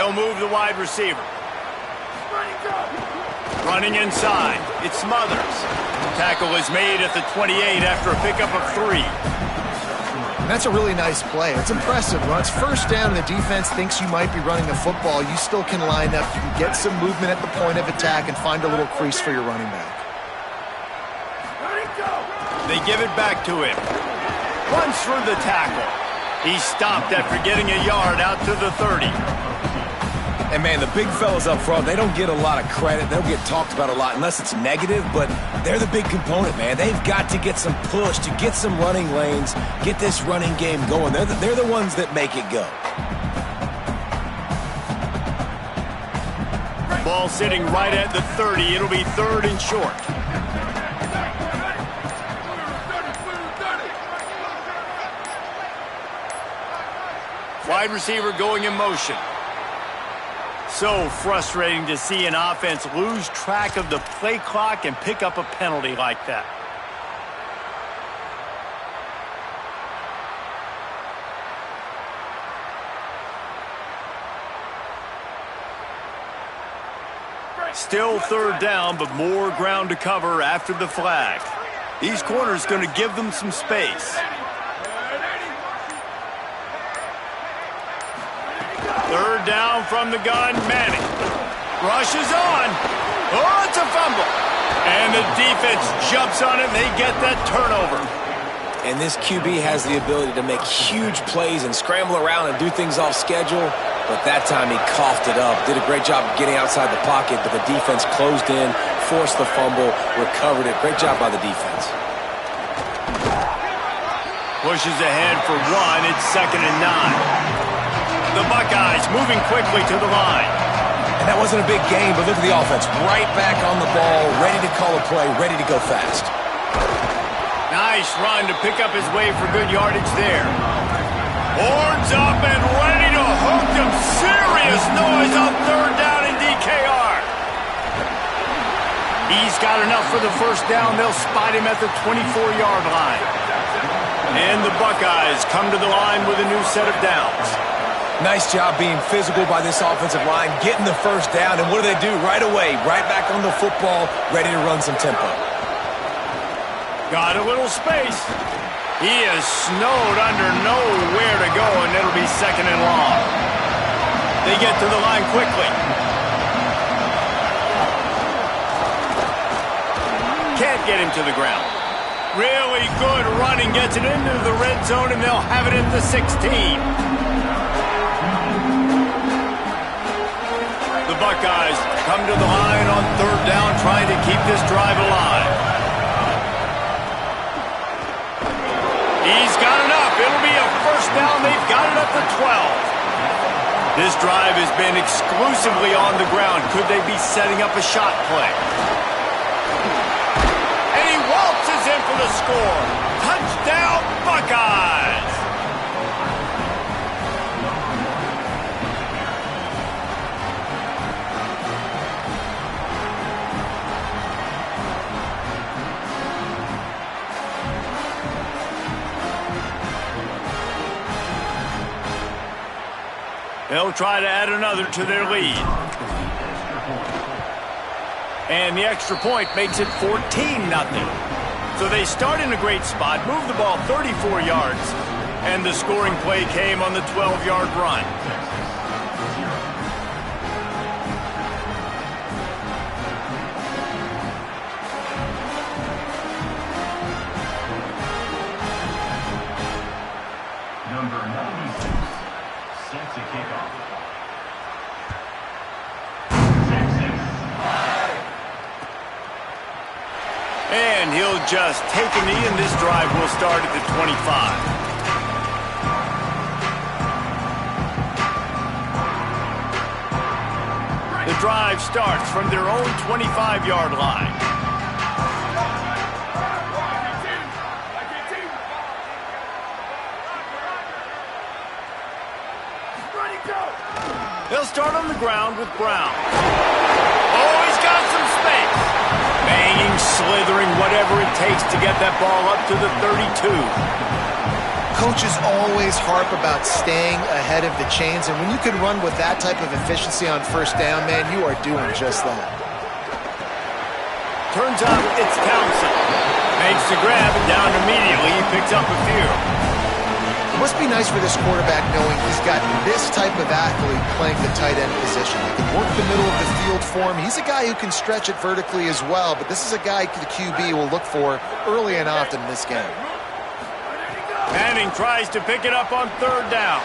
They'll move the wide receiver. Running inside. It's Smothers. Tackle is made at the 28 after a pickup of 3. And that's a really nice play. It's impressive. When it's first down and the defense thinks you might be running a football, you still can line up. You can get some movement at the point of attack and find a little crease for your running back. They give it back to him. Runs through the tackle. He stopped after getting a yard out to the 30. And, man, the big fellas up front, they don't get a lot of credit. They don't get talked about a lot unless it's negative, but they're the big component, man. They've got to get some push, to get some running lanes, get this running game going. They're the ones that make it go. Ball sitting right at the 30. It'll be 3rd and short. Wide receiver going in motion. So frustrating to see an offense lose track of the play clock and pick up a penalty like that. Still 3rd down, but more ground to cover after the flag. These corners going to give them some space. 3rd down from the gun, Manning. Rushes on. Oh, it's a fumble. And the defense jumps on it, and they get that turnover. And this QB has the ability to make huge plays and scramble around and do things off schedule. But that time he coughed it up. Did a great job of getting outside the pocket, but the defense closed in, forced the fumble, recovered it. Great job by the defense. Pushes ahead for 1. It's 2nd and 9. The Buckeyes moving quickly to the line. And that wasn't a big game, but look at the offense. Right back on the ball, ready to call a play, ready to go fast. Nice run to pick up his way for good yardage there. Horns up and ready to hook them. Serious noise on 3rd down in DKR. He's got enough for the 1st down. They'll spot him at the 24-yard line. And the Buckeyes come to the line with a new set of downs. Nice job being physical by this offensive line, getting the 1st down, and what do? Right away, right back on the football, ready to run some tempo. Got a little space. He is snowed under, nowhere to go, and it'll be 2nd and long. They get to the line quickly. Can't get him to the ground. Really good running, gets it into the red zone, and they'll have it at the 16. The Buckeyes come to the line on 3rd down, trying to keep this drive alive. He's got enough. It'll be a 1st down. They've got it at the 12. This drive has been exclusively on the ground. Could they be setting up a shot play? And he waltzes in for the score. Touchdown, Buckeyes! They'll try to add another to their lead. And the extra point makes it 14-0. So they start in a great spot, move the ball 34 yards, and the scoring play came on the 12-yard run. Number 96, set to kick off. And he'll just take a knee, and this drive will start at the 25. The drive starts from their own 25-yard line. They'll start on the ground with Brown. Oh, he's got some space. Banging, slithering, whatever it takes to get that ball up to the 32. Coaches always harp about staying ahead of the chains, and when you can run with that type of efficiency on first down, man, you are doing just that. Turns out it's Townsend. Makes the grab and down immediately. He picks up a few. It must be nice for this quarterback knowing he's got this type of athlete playing the tight end position. He can work the middle of the field for him. He's a guy who can stretch it vertically as well, but this is a guy the QB will look for early and often in this game. Manning tries to pick it up on third down.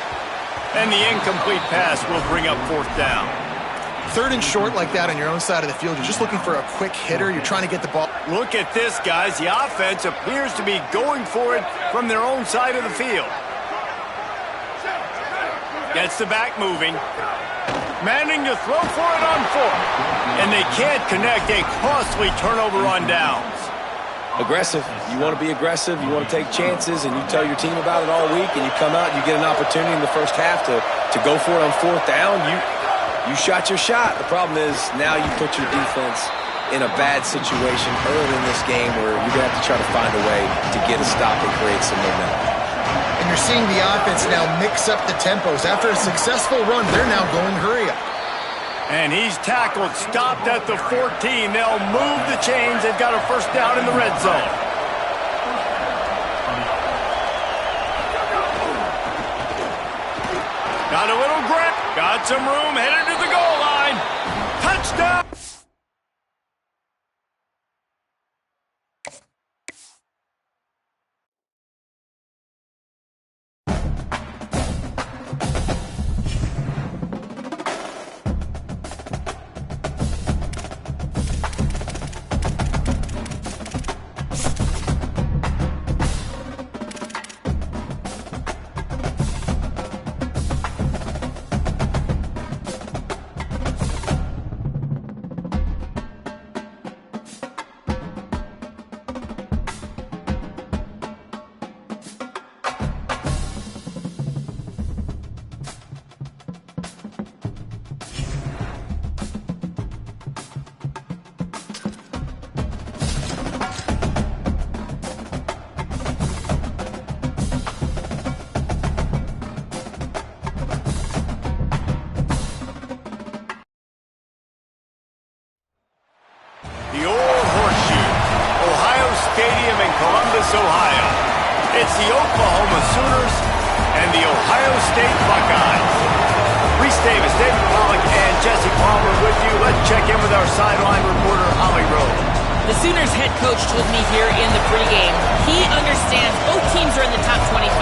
And the incomplete pass will bring up fourth down. Third and short like that on your own side of the field, you're just looking for a quick hitter. You're trying to get the ball. Look at this, guys. The offense appears to be going for it from their own side of the field. Gets the back moving. Manning to throw for it on fourth. And they can't connect. A costly turnover on downs. Aggressive. You want to be aggressive. You want to take chances, and you tell your team about it all week, and you come out and you get an opportunity in the first half to go for it on fourth down. You shot your shot. The problem is now you put your defense in a bad situation early in this game where you're going to have to try to find a way to get a stop and create some momentum. And you're seeing the offense now mix up the tempos. After a successful run, they're now going hurry up. And he's tackled, stopped at the 14. They'll move the chains. They've got a first down in the red zone. Got a little grip. Got some room. Headed to the goal line. Touchdown. Ohio. It's the Oklahoma Sooners and the Ohio State Buckeyes. Reese Davis, David Pollack, and Jesse Palmer with you. Let's check in with our sideline reporter, Ollie Rowe. The Sooners head coach told me here in the pregame, he understands both teams are in the top 25.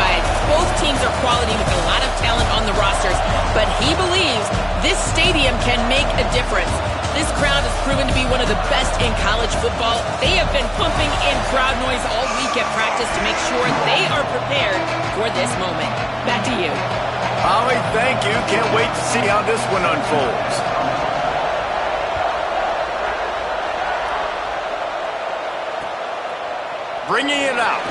Both teams are quality with a lot of talent on the rosters, but he believes this stadium can make a difference. This crowd has proven to be one of the best in college football. They have been pumping in crowd noise all week at practice to make sure they are prepared for this moment. Back to you. Ollie, thank you. Can't wait to see how this one unfolds. Bringing it out.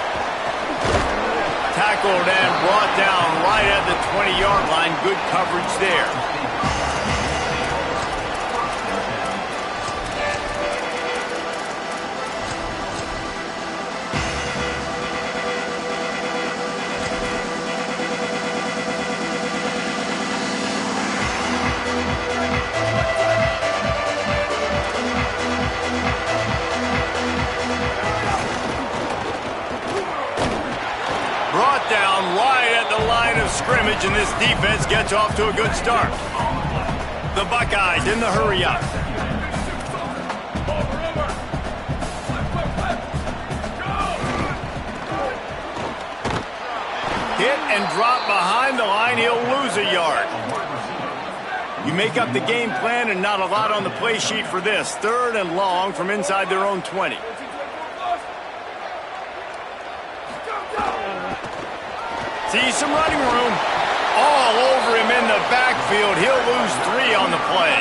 Tackled and brought down right at the 20-yard line. Good coverage there. Brought down right at the line of scrimmage, and this defense gets off to a good start. The Buckeyes in the hurry up. Hit and drop behind the line. He'll lose a yard. You make up the game plan and not a lot on the play sheet for this. 3rd and long from inside their own 20. See some running room. All over him in the backfield. He'll lose 3 on the play.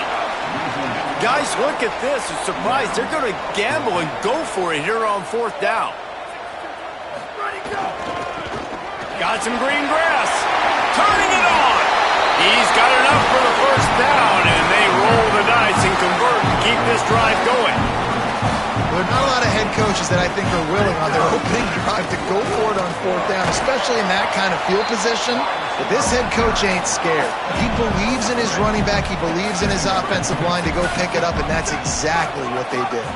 Guys, look at this. I'm surprised. They're going to gamble and go for it here on 4th down. Got some green grass. Turning it on. He's got enough for the first down, and they roll the dice and convert to keep this drive going. There are not a lot of head coaches that I think are willing on their opening drive to go for it on 4th down, especially in that kind of field position. But this head coach ain't scared. He believes in his running back. He believes in his offensive line to go pick it up, and that's exactly what they did.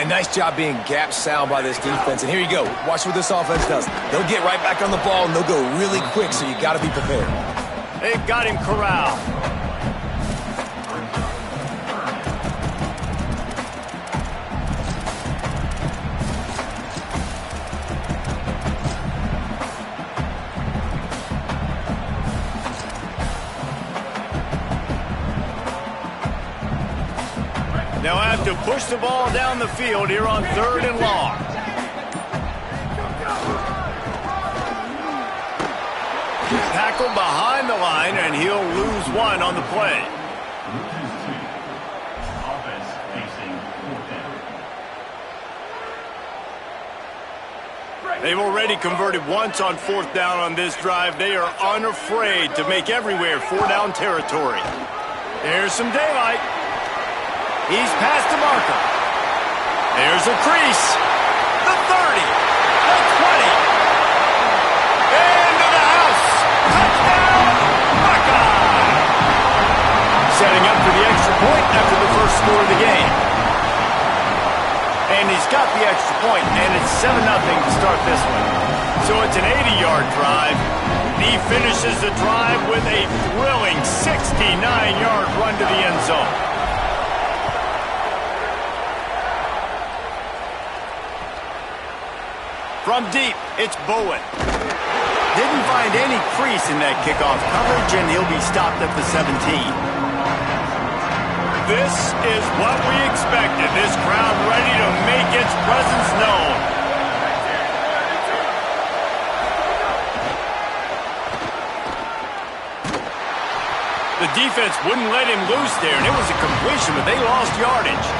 A nice job being gap sound by this defense. And here you go. Watch what this offense does. They'll get right back on the ball, and they'll go really quick, so you got to be prepared. They got him corralled. They'll have to push the ball down the field here on 3rd and long. Tackled behind the line, and he'll lose 1 on the play. Loses 2. Offense facing 4th down. They've already converted once on 4th down on this drive. They are unafraid to make everywhere 4-down territory. There's some daylight. He's past the marker. There's a crease. The 30. The 20. Into the house. Touchdown, Buckeye. Setting up for the extra point after the first score of the game. And he's got the extra point, and it's 7-0 to start this one. So it's an 80-yard drive. He finishes the drive with a thrilling 69-yard run to the end zone. From deep, it's Bowen. Didn't find any crease in that kickoff coverage, and he'll be stopped at the 17. This is what we expected. This crowd ready to make its presence known. The defense wouldn't let him loose there, and it was a completion, but they lost yardage.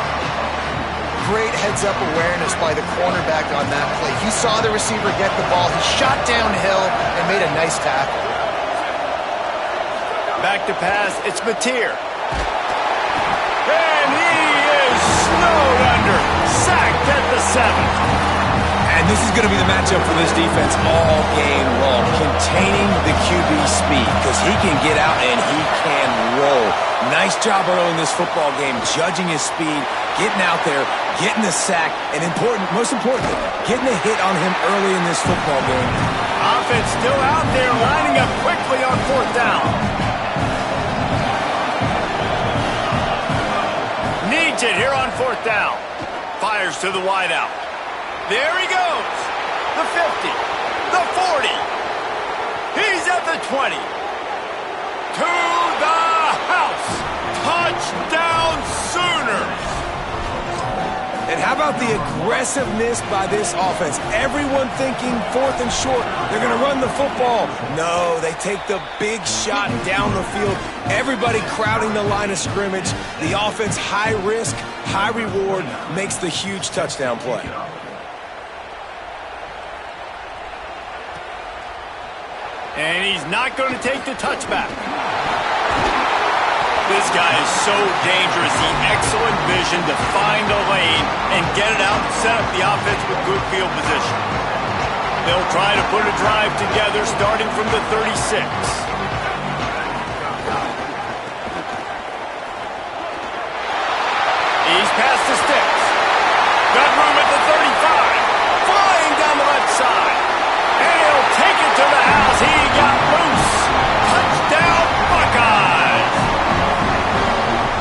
Great heads-up awareness by the cornerback on that play. He saw the receiver get the ball. He shot downhill and made a nice tackle. Back to pass, it's Mateer. And he is snowed under. Sacked at the 7. And this is going to be the matchup for this defense all game long. Containing the QB speed, because he can get out and he can roll. Nice job early in this football game, judging his speed, getting out there, getting the sack, and most importantly, getting a hit on him early in this football game. Offense still out there, lining up quickly on 4th down. Needs it here on 4th down. Fires to the wideout. There he goes. The 50. The 40. He's at the 20. To the house. Touchdown Sooners. And how about the aggressiveness by this offense? Everyone thinking 4th and short. They're going to run the football. No, they take the big shot down the field. Everybody crowding the line of scrimmage. The offense, high risk, high reward, makes the huge touchdown play. And he's not going to take the touchback. This guy is so dangerous. He excellent vision to find a lane and get it out and set up the offense with good field position. They'll try to put a drive together starting from the 36. He's past the sticks. Got room at the 35. Flying down the left side. And he'll take it to the house. He got loose. Touchdown, Buckeyes.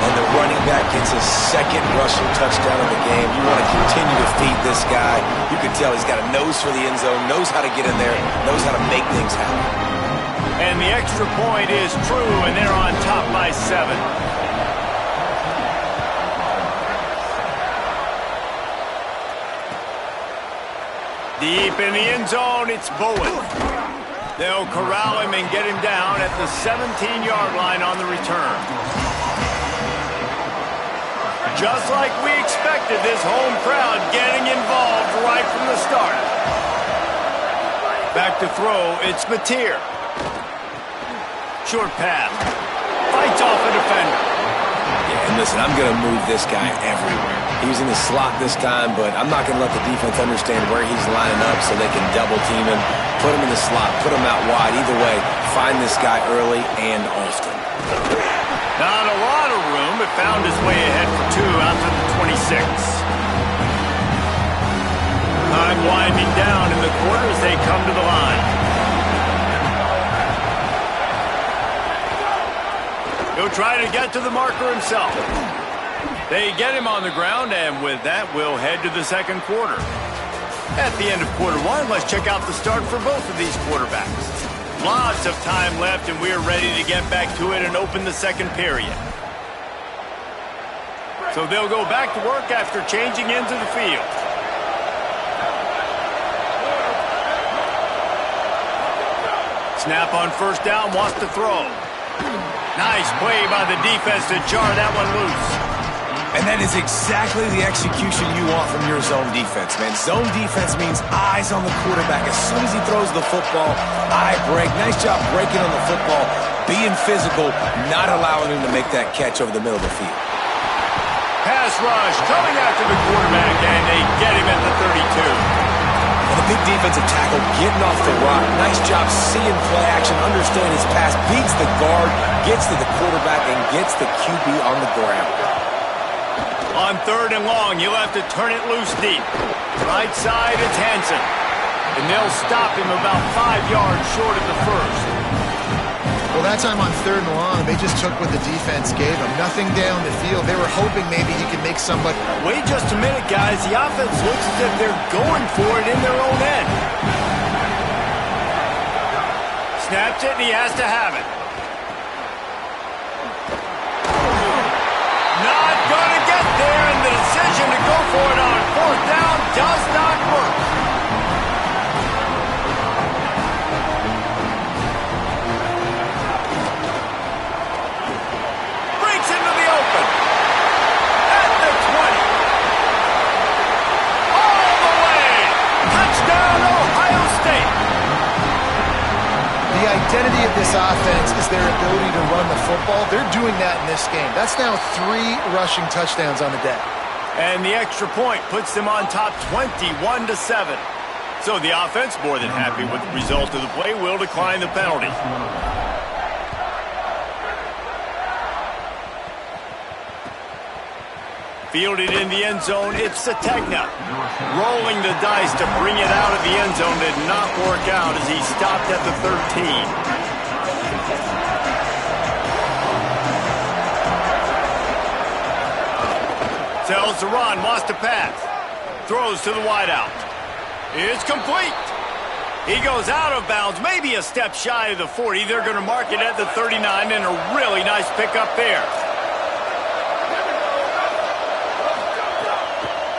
And the running back gets his 2nd rushing touchdown of the game. You want to continue to feed this guy. You can tell he's got a nose for the end zone, knows how to get in there, knows how to make things happen. And the extra point is true, and they're on top by 7. Deep in the end zone, it's Bowen. They'll corral him and get him down at the 17-yard line on the return. Just like we expected, this home crowd getting involved right from the start. Back to throw, it's Mateer. Short pass. Fights off a defender. Yeah, and listen, I'm going to move this guy everywhere. He was in the slot this time, but I'm not going to let the defense understand where he's lining up so they can double team him, put him in the slot, put him out wide. Either way, find this guy early and often. Not a lot of room, but found his way ahead for 2 out to the 26. Time winding down in the quarter as they come to the line. He'll try to get to the marker himself. They get him on the ground, and with that, we'll head to the second quarter. At the end of quarter one, let's check out the start for both of these quarterbacks. Lots of time left, and we're ready to get back to it and open the second period. So they'll go back to work after changing into the field. Snap on first down, wants to throw. Nice play by the defense to jar that one loose. And that is exactly the execution you want from your zone defense, man. Zone defense means eyes on the quarterback. As soon as he throws the football, eye break. Nice job breaking on the football, being physical, not allowing him to make that catch over the middle of the field. Pass rush coming after the quarterback, and they get him at the 32. And a big defensive tackle getting off the rock. Nice job seeing play action, understanding his pass, beats the guard, gets to the quarterback, and gets the QB on the ground. On third and long, you'll have to turn it loose deep. Right side, it's Hansen. And they'll stop him about 5 yards short of the first. Well, that time on third and long, they just took what the defense gave them. Nothing down the field. They were hoping maybe he could make somebody... Wait just a minute, guys. The offense looks as if they're going for it in their own end. Snaps it, and he has to have it. Not going to get there, and the decision to go for it on fourth down does not work. Breaks into the open. At the 20. All the way. Touchdown, Ohio State. The identity of this offense is their ability to run the football. They're doing that in this game. That's now 3 rushing touchdowns on the day. And the extra point puts them on top 21-7. So the offense, more than happy with the result of the play, will decline the penalty. Fielded in the end zone, it's Sategna. Rolling the dice to bring it out of the end zone did not work out as he stopped at the 13. Tells to run, wants to pass. Throws to the wideout. It's complete. He goes out of bounds, maybe a step shy of the 40. They're going to mark it at the 39, and a really nice pickup there.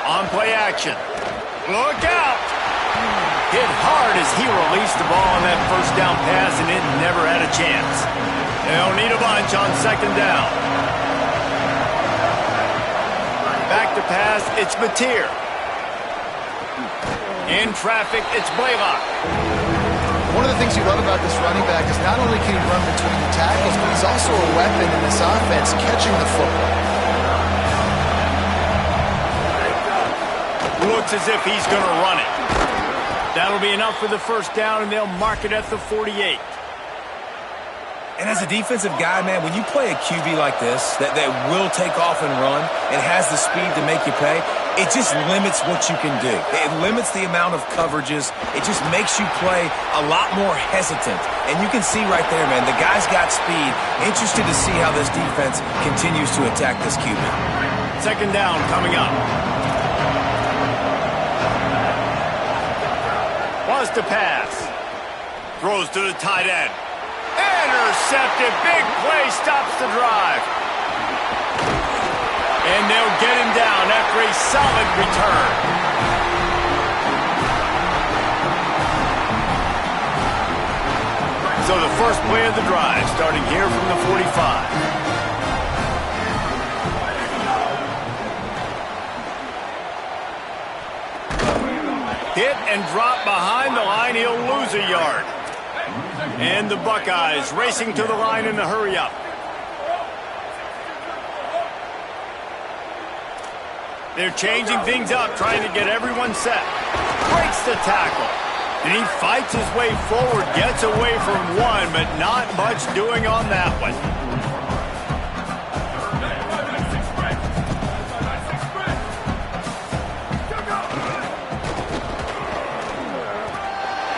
On play action. Look out! Hit hard as he released the ball on that first down pass, and it never had a chance. They'll need a bunch on second down. Back to pass, it's Mateer. In traffic, it's Blaylock. One of the things you love about this running back is not only can he run between the tackles, but he's also a weapon in this offense, catching the football. Looks as if he's going to run it. That'll be enough for the first down, and they'll mark it at the 48. And as a defensive guy, man, when you play a QB like this that will take off and run and has the speed to make you pay, it just limits what you can do. It limits the amount of coverages. It just makes you play a lot more hesitant. And you can see right there, man, the guy's got speed. Interested to see how this defense continues to attack this QB. Second down coming up. Wants to pass. Throws to the tight end. Intercepted. Big play stops the drive. And they'll get him down after a solid return. So the first play of the drive starting here from the 45. Hit and drop behind the line. He'll lose a yard. And the Buckeyes racing to the line in the hurry-up. They're changing things up, trying to get everyone set. Breaks the tackle. And he fights his way forward, gets away from one, but not much doing on that one.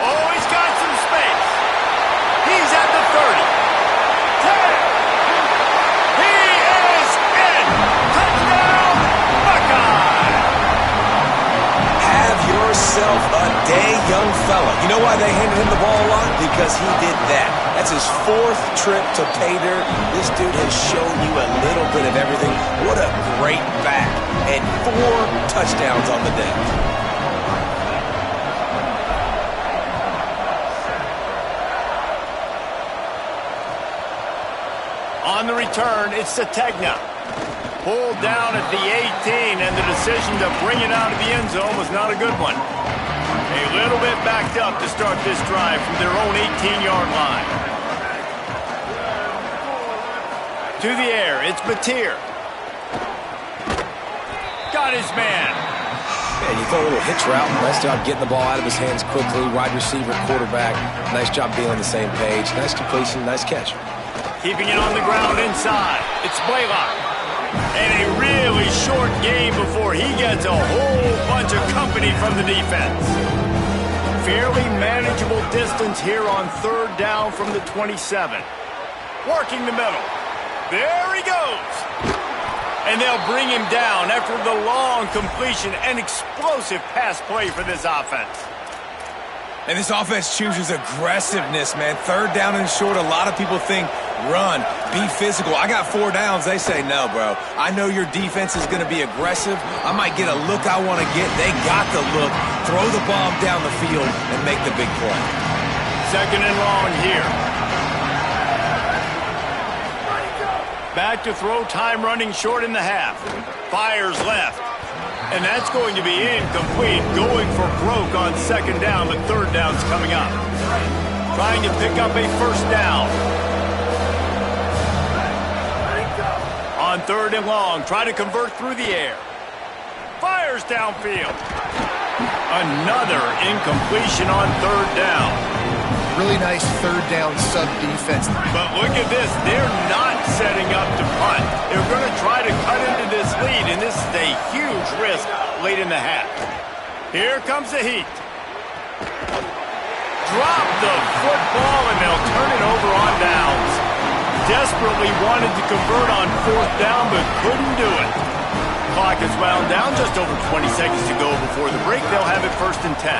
Oh, he's got some space. He's at the 30. 10. He is in. Touchdown, Buckeye. Have yourself a day, young fella. You know why they handed him the ball a lot? Because he did that. That's his 4th trip to pay dirt. This dude has shown you a little bit of everything. What a great back. And 4 touchdowns on the day. On the return, it's Sategna. Pulled down at the 18, and the decision to bring it out of the end zone was not a good one. A little bit backed up to start this drive from their own 18-yard line. To the air, it's Mateer. Got his man. Man, you throw a little hitch route. Nice job getting the ball out of his hands quickly. Wide receiver, quarterback. Nice job being on the same page. Nice completion, nice catch. Keeping it on the ground inside. It's Blaylock. And a really short game before he gets a whole bunch of company from the defense. Fairly manageable distance here on 3rd down from the 27. Working the middle. There he goes. And they'll bring him down after the long completion and explosive pass play for this offense. And this offense chooses aggressiveness, man. 3rd down and short, a lot of people think run, be physical. I got 4 downs. They say, no, bro. I know your defense is going to be aggressive. I might get a look I want to get. They got the look. Throw the bomb down the field and make the big play. 2nd and long here. Back to throw, time running short in the half. Fires left. And that's going to be incomplete. Going for broke on 2nd down, but 3rd down's coming up. Trying to pick up a 1st down. On 3rd and long, try to convert through the air. Fires downfield. Another incompletion on 3rd down. Really nice 3rd down sub-defense. But look at this. They're not setting up to punt. They're going to try to cut into this lead, and this is a huge risk late in the half. Here comes the heat. Drop the football, and they'll turn it over on downs. Desperately wanted to convert on 4th down, but couldn't do it. Clock is wound down. Just over 20 seconds to go before the break. They'll have it 1st and 10.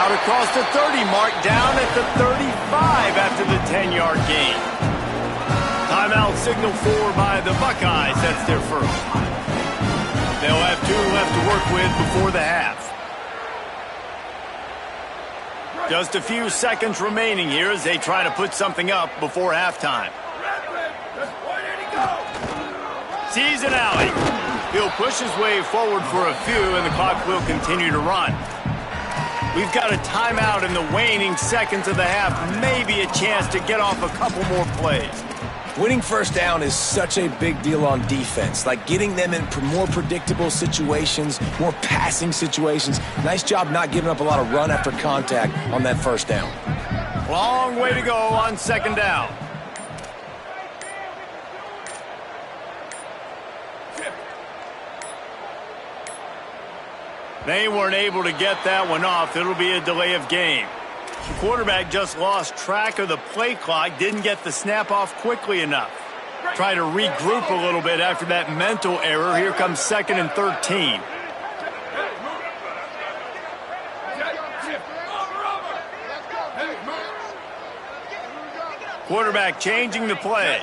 Out across the 30 mark, down at the 35 after the 10-yard gain. Timeout signal for by the Buckeyes. That's their 1st. They'll have 2 left to work with before the half. Just a few seconds remaining here as they try to put something up before halftime. Sees an alley. He'll push his way forward for a few, and the clock will continue to run. We've got a timeout in the waning seconds of the half. Maybe a chance to get off a couple more plays. Winning 1st down is such a big deal on defense. Like getting them in more predictable situations, more passing situations. Nice job not giving up a lot of run after contact on that 1st down. Long way to go on 2nd down. They weren't able to get that one off. It'll be a delay of game. The quarterback just lost track of the play clock, didn't get the snap off quickly enough. Try to regroup a little bit after that mental error. Here comes 2nd and 13. Quarterback changing the play.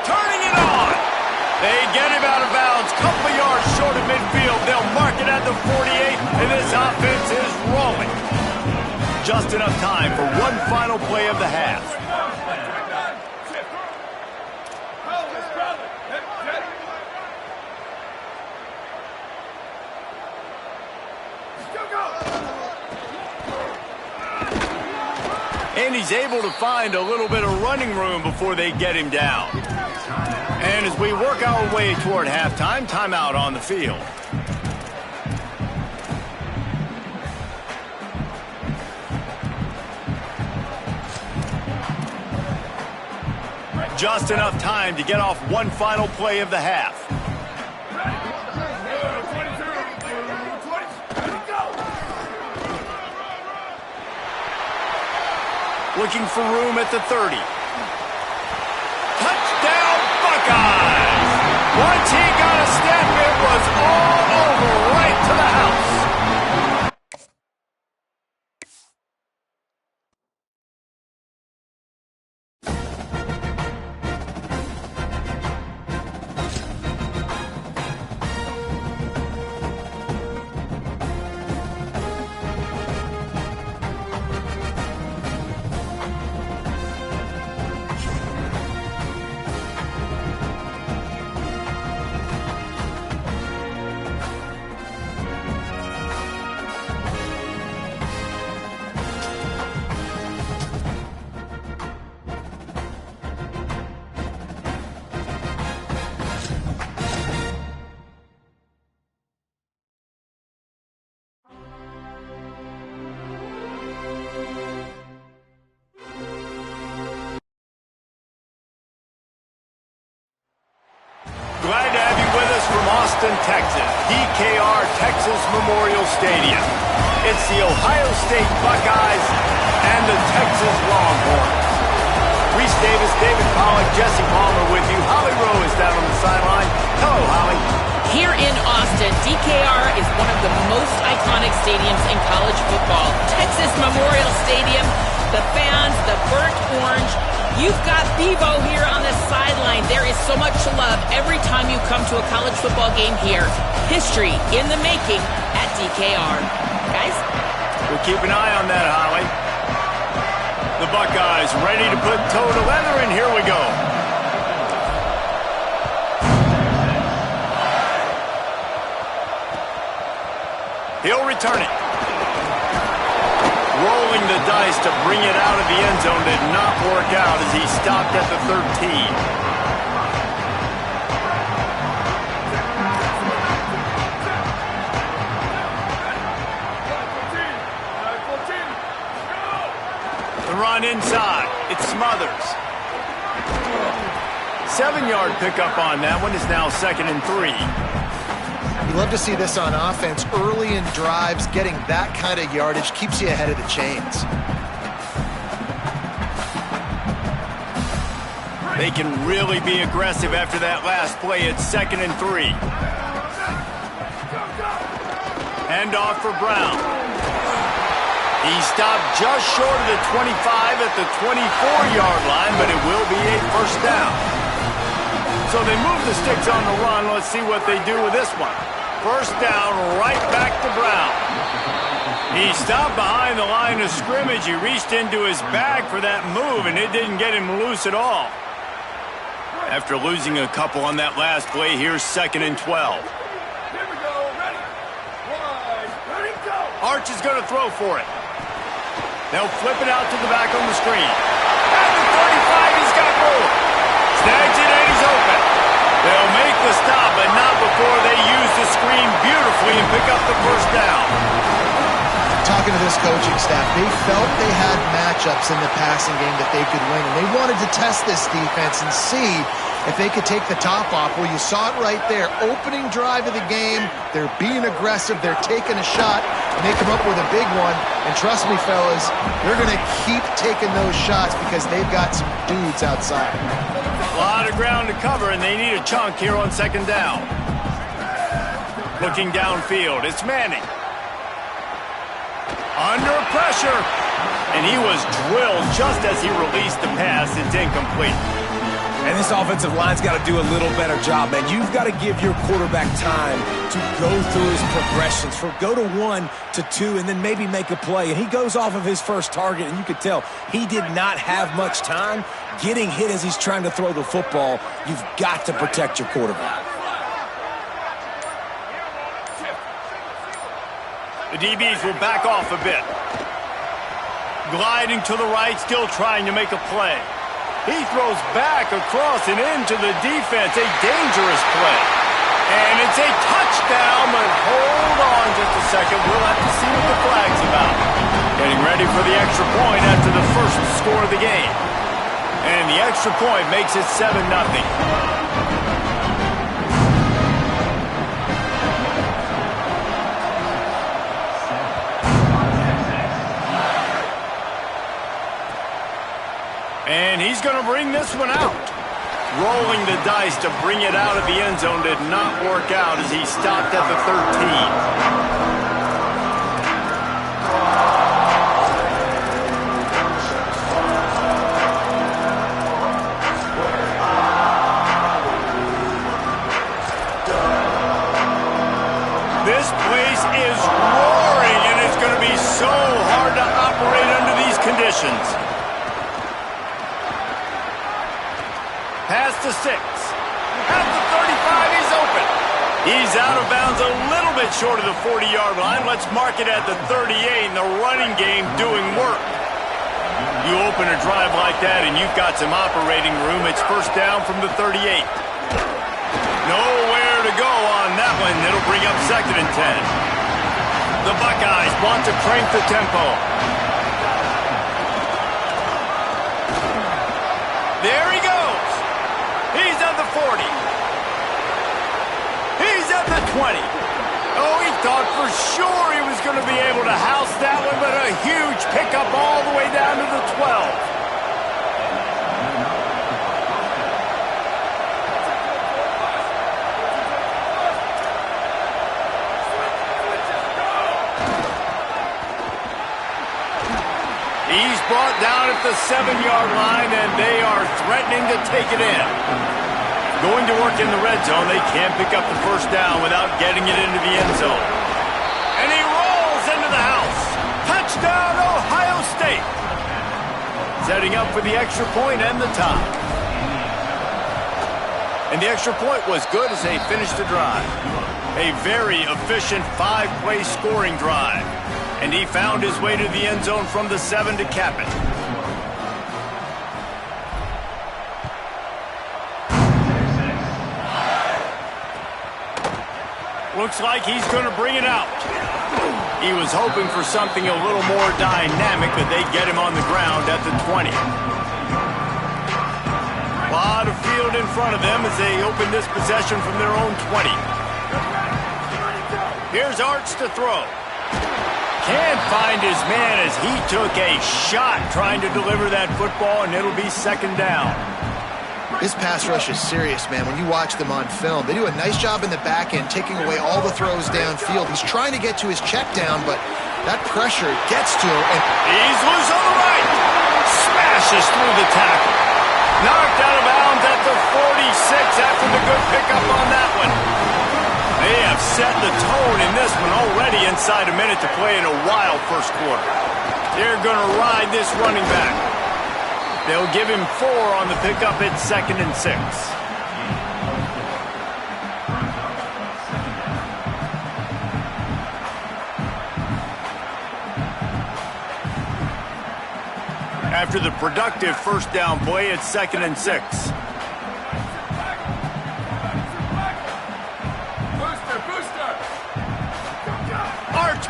Turning it on. They get him out of bounds. Couple of yards short of midfield. They'll mark it at the 48, and this offense is rolling. Just enough time for one final play of the half. And he's able to find a little bit of running room before they get him down. And as we work our way toward halftime, timeout on the field. Just enough time to get off one final play of the half. Looking for room at the 30. Touchdown, Buckeyes! Once he got a step, it was all over right to the house. Glad to have you with us from Austin, Texas, DKR Texas Memorial Stadium. It's the Ohio State Buckeyes and the Texas Longhorns. Reese Davis, David Pollack, Jesse Palmer with you. Holly Rowe is down on the sideline. Hello, Holly. Here in Austin, DKR is one of the most iconic stadiums in college football. Texas Memorial Stadium, the fans, the burnt orange. You've got Bevo here on the sideline. There is so much love every time you come to a college football game here. History in the making at DKR. Guys? We'll keep an eye on that, Holly. The Buckeyes ready to put toe to leather, and here we go. He'll return it. Rolling the dice to bring it out of the end zone did not work out as he stopped at the 13. The run inside. It's Smothers. 7-yard pickup on that one is now 2nd and 3. You love to see this on offense. Early in drives, getting that kind of yardage keeps you ahead of the chains. They can really be aggressive after that last play. It's 2nd and 3. Hand off for Brown. He stopped just short of the 25 at the 24-yard line, but it will be a first down. So they move the sticks on the run. Let's see what they do with this one. First down, right back to Brown. He stopped behind the line of scrimmage. He reached into his bag for that move, and it didn't get him loose at all. After losing a couple on that last play, here's 2nd and 12. Arch is going to throw for it. They'll flip it out to the back on the screen. At the 35, he's got room. Snags it, and he's open. They'll make the stop, but not before they use the screen beautifully and pick up the first down. Talking to this coaching staff, they felt they had matchups in the passing game that they could win, and they wanted to test this defense and see if they could take the top off. Well, you saw it right there. Opening drive of the game, they're being aggressive, they're taking a shot, and they come up with a big one. And trust me, fellas, they're going to keep taking those shots because they've got some dudes outside. A lot of ground to cover, and they need a chunk here on 2nd down. Looking downfield, it's Manning. Under pressure, and he was drilled just as he released the pass. It's incomplete. And this offensive line's got to do a little better job, man. You've got to give your quarterback time to go through his progressions, from go to 1 to 2, and then maybe make a play. And he goes off of his first target, and you could tell he did not have much time getting hit as he's trying to throw the football. You've got to protect your quarterback. The DBs will back off a bit. Gliding to the right, still trying to make a play. He throws back across and into the defense. A dangerous play. And it's a touchdown, but hold on just a second. We'll have to see what the flag's about. Getting ready for the extra point after the first score of the game. And the extra point makes it 7-0. And he's going to bring this one out. Rolling the dice to bring it out of the end zone did not work out as he stopped at the 13. This place is roaring, and it's going to be so hard to operate under these conditions. Pass to 6. At the 35, he's open. He's out of bounds a little bit short of the 40-yard line. Let's mark it at the 38, and the running game doing work. You open a drive like that, and you've got some operating room. It's first down from the 38. Nowhere to go on that one. It'll bring up 2nd and 10. The Buckeyes want to crank the tempo. There he goes. He's at the 40. He's at the 20. Oh, he thought for sure he was going to be able to house that one, but a huge pickup all the way down to the 12. He's brought down at the 7-yard line, and they are threatening to take it in. Going to work in the red zone. They can't pick up the first down without getting it into the end zone. And he rolls into the house. Touchdown, Ohio State. Setting up for the extra point and the tie. And the extra point was good as they finished the drive. A very efficient 5-play scoring drive. And he found his way to the end zone from the 7 to cap it. Looks like he's going to bring it out. He was hoping for something a little more dynamic, but they get him on the ground at the 20. A lot of field in front of them as they open this possession from their own 20. Here's Arch to throw. Can't find his man as he took a shot trying to deliver that football, and it'll be 2nd down. His pass rush is serious, man. When you watch them on film, they do a nice job in the back end, taking away all the throws downfield. He's trying to get to his check down, but that pressure gets to him. And he's loose on the right. Smashes through the tackle. Knocked out of bounds at the 46 after the good pickup on that one. They have set the tone in this one already inside a minute to play in a wild first quarter. They're going to ride this running back. They'll give him 4 on the pickup at 2nd and 6. After the productive first down play, it's 2nd and 6.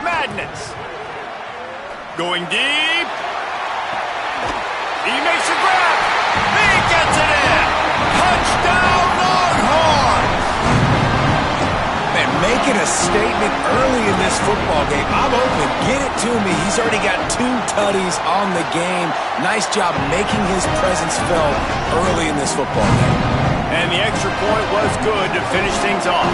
Madness. Going deep. He makes a grab. He gets it in. Touchdown, Longhorns. Man, making a statement early in this football game. I'm open. Get it to me. He's already got 2 tutties on the game. Nice job making his presence felt early in this football game. And the extra point was good to finish things off.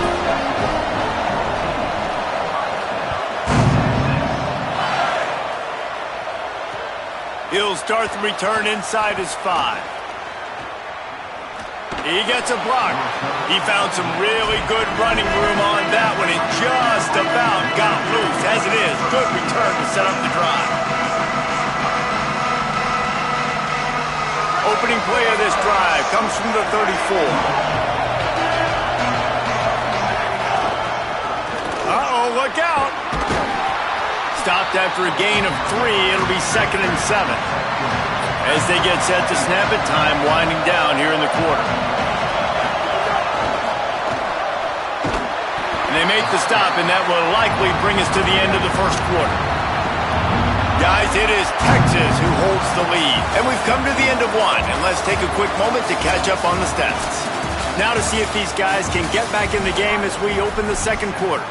He'll start the return inside his 5. He gets a block. He found some really good running room on that one and just about got loose. As it is, good return to set up the drive. Opening play of this drive comes from the 34. Uh-oh, look out. stopped after a gain of 3. It'll be 2nd and 7. As they get set to snap it, time winding down here in the quarter. And they make the stop, and that will likely bring us to the end of the first quarter. Guys, it is Texas who holds the lead. And we've come to the end of one, and let's take a quick moment to catch up on the stats. Now to see if these guys can get back in the game as we open the second quarter.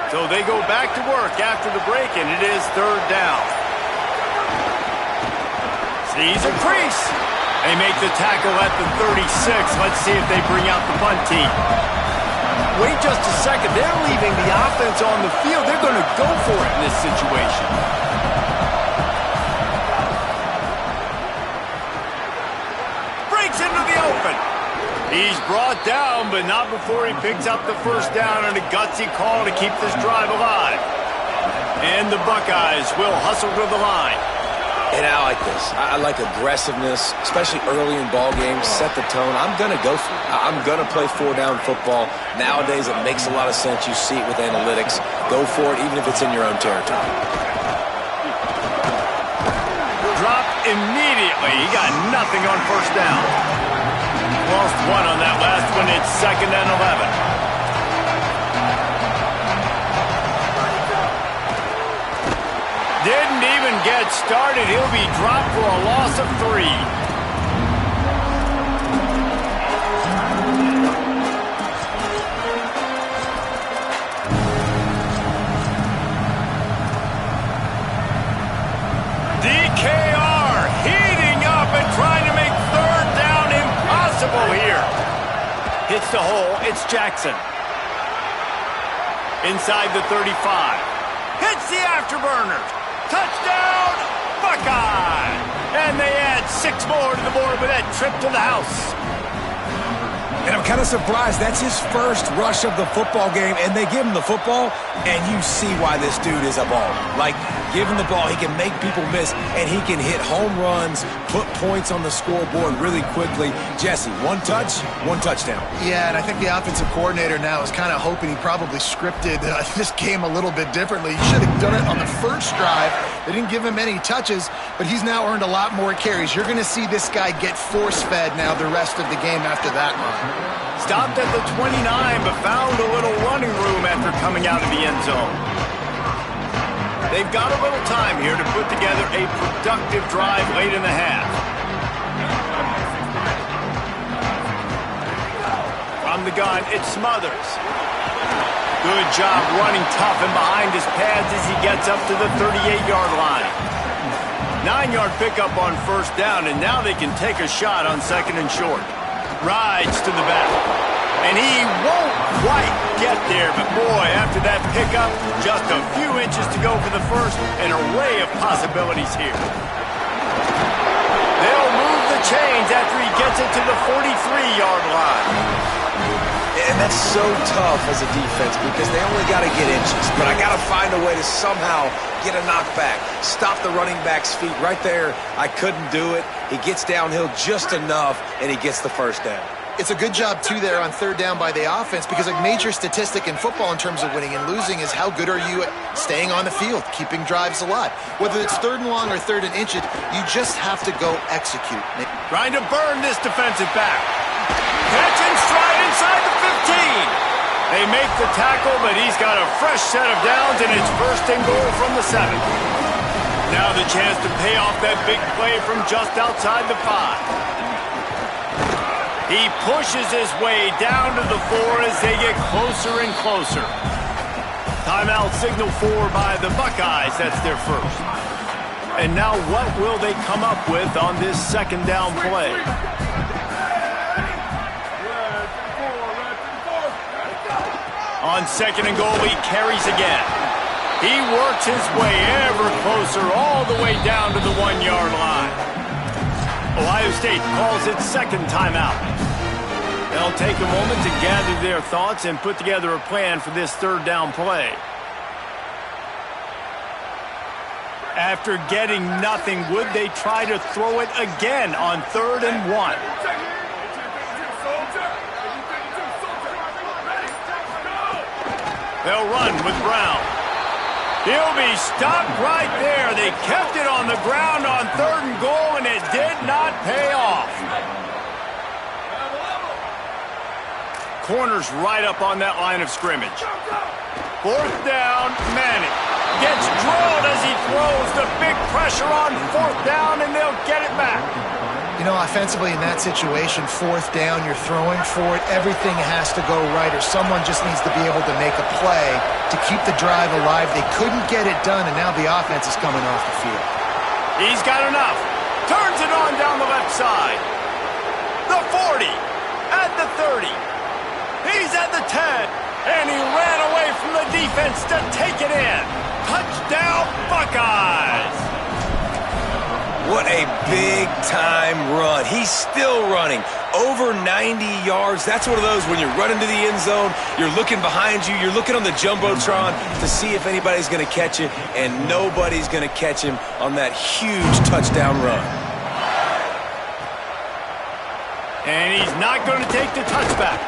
So they go back to work after the break, and it is 3rd down. Sees a crease. They make the tackle at the 36. Let's see if they bring out the punt team. Wait just a second. They're leaving the offense on the field. They're going to go for it in this situation. Breaks into the open. He's brought down, but not before he picks up the first down on a gutsy call to keep this drive alive. And the Buckeyes will hustle to the line. And I like this. I like aggressiveness, especially early in ball games. Set the tone. I'm going to go for it. I'm going to play 4-down football. Nowadays, it makes a lot of sense. You see it with analytics. Go for it, even if it's in your own territory. Dropped immediately. He got nothing on first down. Lost one on that last one. It's 2nd and 11. Didn't even get started. He'll be dropped for a loss of 3. DKR heating up and trying to make 3rd down impossible here. Hits the hole. It's Jackson. Inside the 35. Hits the afterburners. Touchdown, Buckeye! And they add 6 more to the board with that trip to the house. And I'm kind of surprised. That's his first rush of the football game, and they give him the football, and you see why this dude is a baller. Like, give him the ball, he can make people miss, and he can hit home runs, put points on the scoreboard really quickly. Jesse, 1 touch, 1 touchdown. Yeah, and I think the offensive coordinator now is kind of hoping he probably scripted this game a little bit differently. He should have done it on the first drive. They didn't give him any touches, but he's now earned a lot more carries. You're going to see this guy get force-fed now the rest of the game after that run. Stopped at the 29, but found a little running room after coming out of the end zone. They've got a little time here to put together a productive drive late in the half. From the gun, it's Smothers. Good job running tough and behind his pads as he gets up to the 38-yard line. 9-yard pickup on first down, and now they can take a shot on 2nd and short. Rides to the back. And he won't quite get there, but boy, after that pickup, just a few inches to go for the first. An array of possibilities here. They'll move the chains after he gets it to the 43-yard line. And that's so tough as a defense because they only got to get inches. But I got to find a way to somehow get a knockback, stop the running back's feet right there. I couldn't do it. He gets downhill just enough, and he gets the first down. It's a good job, too, there on 3rd down by the offense because a major statistic in football in terms of winning and losing is how good are you at staying on the field, keeping drives alive. Whether it's 3rd and long or 3rd and inches, you just have to go execute. Trying to burn this defensive back. Catch and stride inside the 15. They make the tackle, but he's got a fresh set of downs, and it's 1st and goal from the 7. Now the chance to pay off that big play from just outside the 5. He pushes his way down to the 4 as they get closer and closer. Timeout signal 4 by the Buckeyes. That's their first. And now what will they come up with on this 2nd down play? On 2nd and goal, he carries again. He works his way ever closer all the way down to the 1-yard line. Ohio State calls its 2nd timeout. They'll take a moment to gather their thoughts and put together a plan for this third down play. After getting nothing, would they try to throw it again on 3rd and 1? They'll run with Brown. He'll be stopped right there. They kept it on the ground on 3rd and goal, and it did not pay off. Corner's right up on that line of scrimmage. 4th down, Manning gets drilled as he throws. The big pressure on 4th down, and they'll get it back. You know, offensively in that situation, 4th down, you're throwing for it. Everything has to go right, or someone just needs to be able to make a play to keep the drive alive. They couldn't get it done, and now the offense is coming off the field. He's got enough. Turns it on down the left side. The 40, at the 30. He's at the 10, and he ran away from the defense to take it in. Touchdown, Buckeyes! What a big-time run. He's still running. Over 90 yards. That's one of those when you're running to the end zone, you're looking behind you, you're looking on the Jumbotron to see if anybody's going to catch it, and nobody's going to catch him on that huge touchdown run. And he's not going to take the touchback.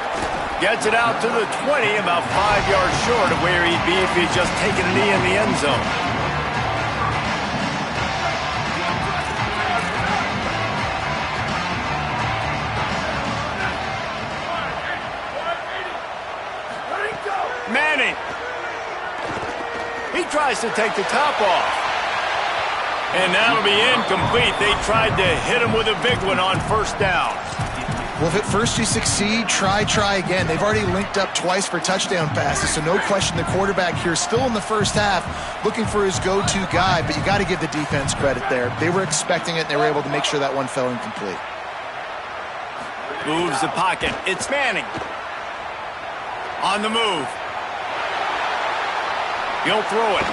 Gets it out to the 20, about 5 yards short of where he'd be if he'd just taken a knee in the end zone. Manning. He tries to take the top off. And that'll be incomplete. They tried to hit him with a big one on 1st down. Well, if at first you succeed, try again. They've already linked up twice for touchdown passes, so no question the quarterback here still in the first half looking for his go-to guy, but you got to give the defense credit there. They were expecting it, and they were able to make sure that one fell incomplete. Moves the pocket. It's Manning. On the move. He'll throw it.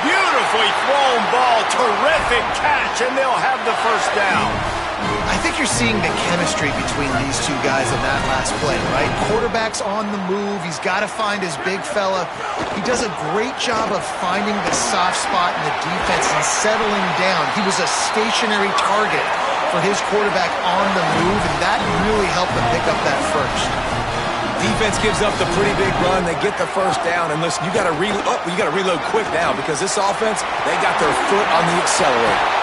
Beautifully thrown ball. Terrific catch, and they'll have the 1st down. I think you're seeing the chemistry between these two guys in that last play, right? Quarterback's on the move. He's got to find his big fella. He does a great job of finding the soft spot in the defense and settling down. He was a stationary target for his quarterback on the move, and that really helped them pick up that first. Defense gives up the pretty big run. They get the 1st down, and listen, you got to reload quick now because this offense, they got their foot on the accelerator.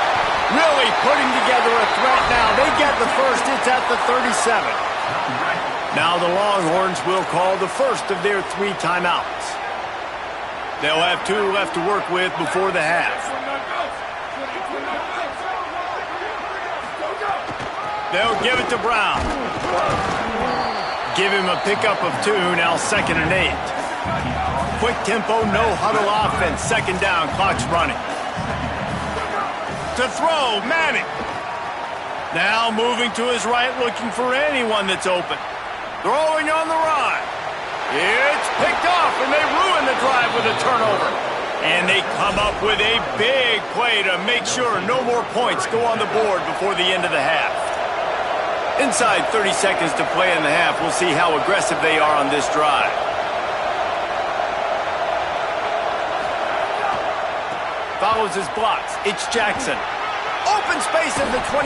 Really putting together a threat now. They get the 1st. It's at the 37. Now the Longhorns will call the first of their 3 timeouts. They'll have 2 left to work with before the half. They'll give it to Brown. Give him a pickup of 2, now 2nd and 8. Quick tempo, no huddle offense. 2nd down, clock's running. To throw, Manning. Now moving to his right, looking for anyone that's open. Throwing on the run. It's picked off, and they ruin the drive with a turnover. And they come up with a big play to make sure no more points go on the board before the end of the half. Inside 30 seconds to play in the half, we'll see how aggressive they are on this drive. Follows his blocks. It's Jackson. Open space at the 25.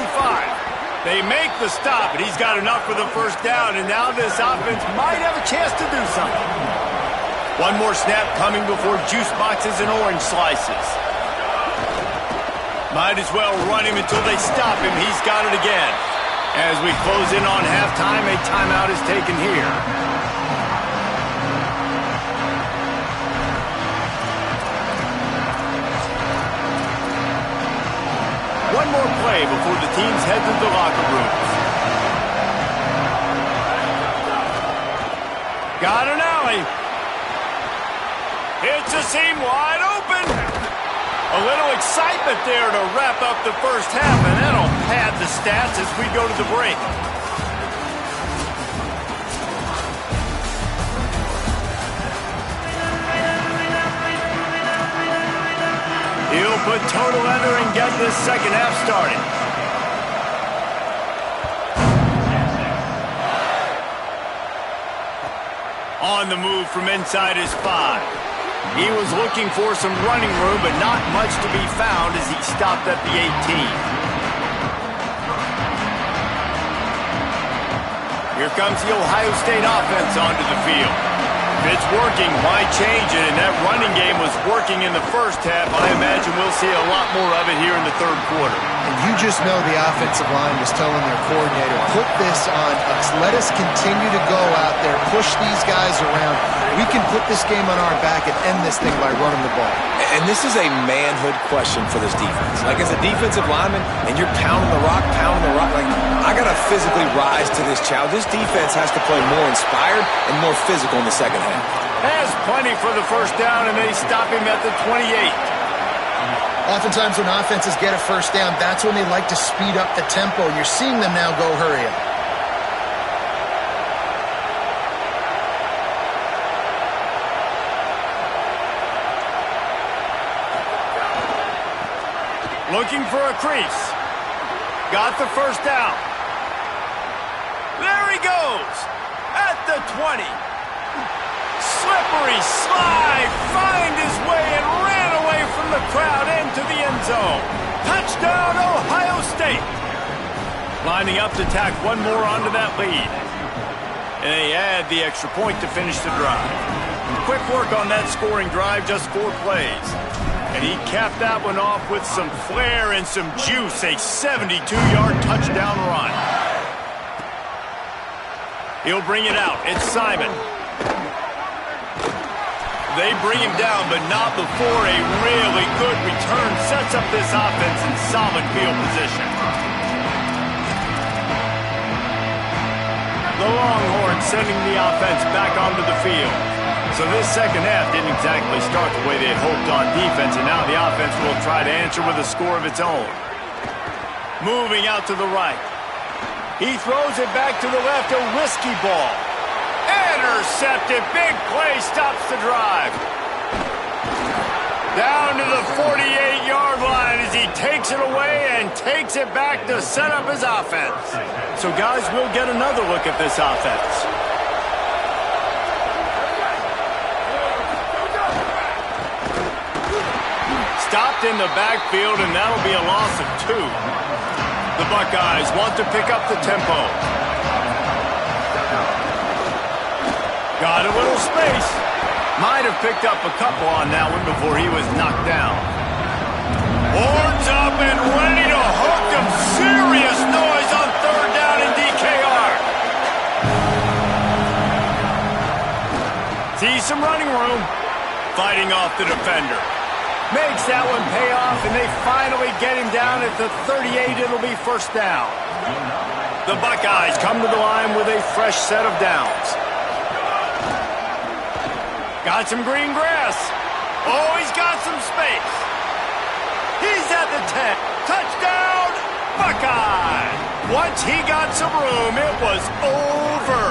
They make the stop, and he's got enough for the 1st down, and now this offense might have a chance to do something. One more snap coming before juice boxes and orange slices. Might as well run him until they stop him. He's got it again. As we close in on halftime, a timeout is taken here. One more play before the teams head to the locker rooms. Got an alley. It's a seam wide open. A little excitement there to wrap up the first half, and that'll pad the stats as we go to the break. He'll put total under and get this 2nd half started. On the move from inside his 5. He was looking for some running room, but not much to be found as he stopped at the 18. Here comes the Ohio State offense onto the field. If it's working, why change it? And that running game was working in the first half. I imagine we'll see a lot more of it here in the third quarter. And you just know the offensive line was telling their coordinator, put this on us. Let us continue to go out there, push these guys around. We can put this game on our back and end this thing by running the ball. And this is a manhood question for this defense. Like, as a defensive lineman, and you're pounding the rock, like, I got to physically rise to this challenge. This defense has to play more inspired and more physical in the second half. Has plenty for the first down, and they stop him at the 28. Oftentimes when offenses get a first down, that's when they like to speed up the tempo. You're seeing them now go hurry up. Looking for a crease. Got the first down. There he goes. At the 20. Slippery slide. Find his way and ran away from the crowd into the end zone. Touchdown, Ohio State. Lining up to tack one more onto that lead. And they add the extra point to finish the drive. Quick work on that scoring drive, just 4 plays. And he capped that one off with some flair and some juice, a 72-yard touchdown run. He'll bring it out. It's Simon. They bring him down, but not before a really good return sets up this offense in solid field position. The Longhorns sending the offense back onto the field. So this second half didn't exactly start the way they had hoped on defense, and now the offense will try to answer with a score of its own. Moving out to the right. He throws it back to the left, a risky ball. Intercepted, big play, stops the drive. Down to the 48-yard line as he takes it away and takes it back to set up his offense. So guys, we'll get another look at this offense. Stopped in the backfield, and that'll be a loss of 2. The Buckeyes want to pick up the tempo. Got a little space. Might have picked up a couple on that one before he was knocked down. Horns up and ready to hook them. Serious noise on third down in DKR. See some running room. Fighting off the defender. Makes that one pay off, and they finally get him down at the 38. It'll be first down. The Buckeyes come to the line with a fresh set of downs. Got some green grass. Oh, he's got some space. He's at the 10. Touchdown, Buckeye. Once he got some room, it was over.